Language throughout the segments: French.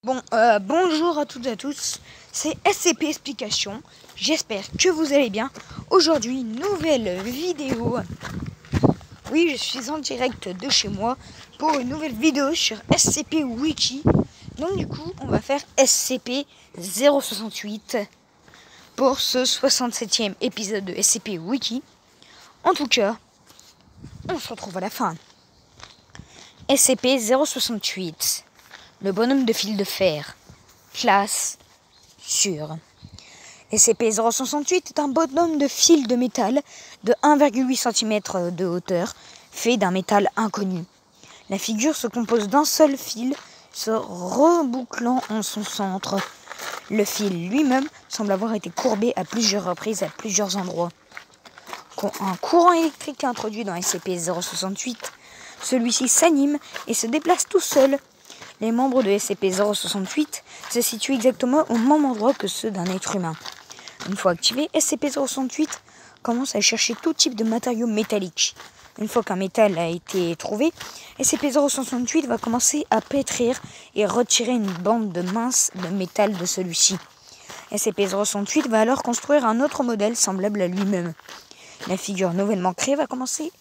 Bonjour à toutes et à tous, c'est SCP Explication, j'espère que vous allez bien. Aujourd'hui, nouvelle vidéo. Oui, je suis en direct de chez moi pour une nouvelle vidéo sur SCP Wiki. Donc du coup, on va faire SCP 068 pour ce 67e épisode de SCP Wiki. En tout cas, on se retrouve à la fin. SCP 068, le bonhomme de fil de fer. Classe sûre. SCP-068 est un bonhomme de fil de métal de 1,8 cm de hauteur, fait d'un métal inconnu. La figure se compose d'un seul fil, se rebouclant en son centre. Le fil lui-même semble avoir été courbé à plusieurs reprises à plusieurs endroits. Quand un courant électrique est introduit dans SCP-068, celui-ci s'anime et se déplace tout seul. Les membres de SCP-068 se situent exactement au même endroit que ceux d'un être humain. Une fois activé, SCP-068 commence à chercher tout type de matériaux métalliques. Une fois qu'un métal a été trouvé, SCP-068 va commencer à pétrir et retirer une bande de mince de métal de celui-ci. SCP-068 va alors construire un autre modèle semblable à lui-même. La figure nouvellement créée va commencer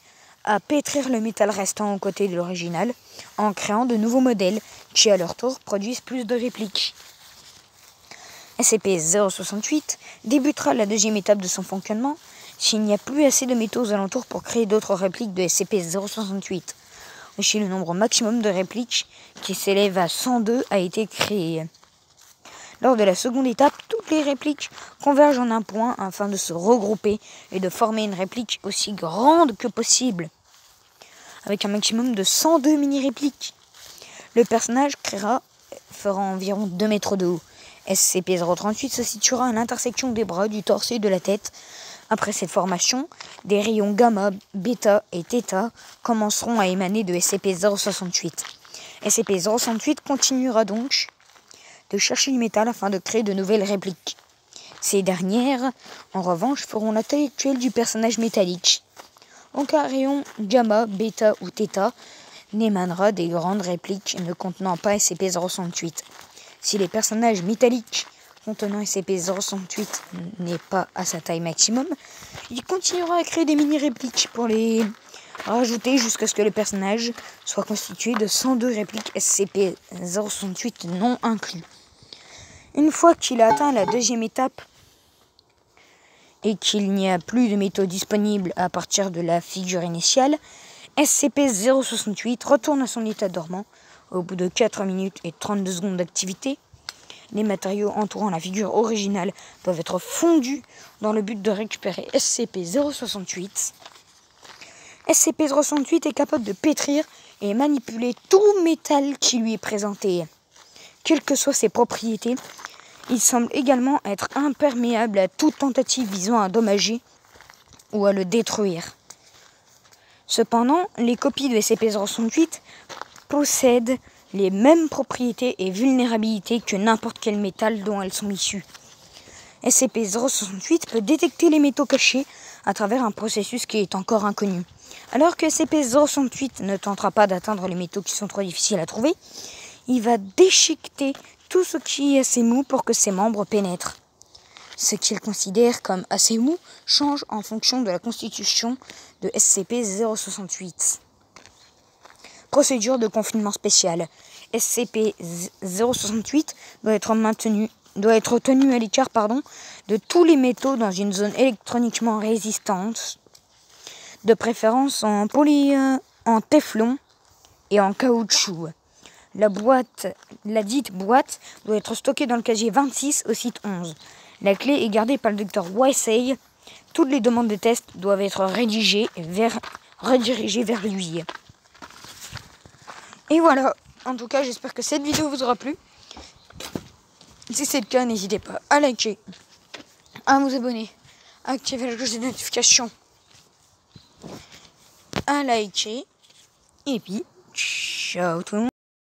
à pétrir le métal restant aux côtés de l'original en créant de nouveaux modèles qui à leur tour produisent plus de répliques. SCP-068 débutera la deuxième étape de son fonctionnement s'il n'y a plus assez de métaux aux alentours pour créer d'autres répliques de SCP-068. Aussi, le nombre maximum de répliques, qui s'élève à 102, a été créé. Lors de la seconde étape, toutes les répliques convergent en un point afin de se regrouper et de former une réplique aussi grande que possible. Avec un maximum de 102 mini-répliques. Le personnage fera environ 2 mètres de haut. SCP-038 se situera à l'intersection des bras, du torse et de la tête. Après cette formation, des rayons gamma, bêta et θ commenceront à émaner de SCP-068. SCP-068 continuera donc de chercher du métal afin de créer de nouvelles répliques. Ces dernières, en revanche, feront la taille actuelle du personnage métallique. Aucun rayon gamma, bêta ou θ n'émanera des grandes répliques ne contenant pas SCP-068. Si les personnages métalliques contenant SCP-068 n'est pas à sa taille maximum, il continuera à créer des mini-répliques pour les rajouter jusqu'à ce que le personnage soit constitué de 102 répliques SCP-068 non inclus. Une fois qu'il a atteint la deuxième étape et qu'il n'y a plus de métaux disponibles à partir de la figure initiale, SCP-068 retourne à son état dormant. Au bout de 4 minutes et 32 secondes d'activité, les matériaux entourant la figure originale doivent être fondus dans le but de récupérer SCP-068. SCP-068 est capable de pétrir et manipuler tout métal qui lui est présenté. Quelles que soient ses propriétés, il semble également être imperméable à toute tentative visant à endommager ou à le détruire. Cependant, les copies de SCP-068 possèdent les mêmes propriétés et vulnérabilités que n'importe quel métal dont elles sont issues. SCP-068 peut détecter les métaux cachés à travers un processus qui est encore inconnu. Alors que SCP-068 ne tentera pas d'atteindre les métaux qui sont trop difficiles à trouver, il va déchiqueter tout ce qui est assez mou pour que ses membres pénètrent. Ce qu'il considère comme assez mou change en fonction de la constitution de SCP-068. Procédure de confinement spéciale. SCP-068 doit être tenu à l'écart de tous les métaux dans une zone électroniquement résistante, de préférence en téflon et en caoutchouc. La dite boîte doit être stockée dans le casier 26 au site 11. La clé est gardée par le docteur Weissey. Toutes les demandes de test doivent être redirigées vers lui. Et voilà, en tout cas j'espère que cette vidéo vous aura plu. Si c'est le cas, n'hésitez pas à liker, à vous abonner, à activer la cloche de notification, à liker, et puis ciao tout le monde.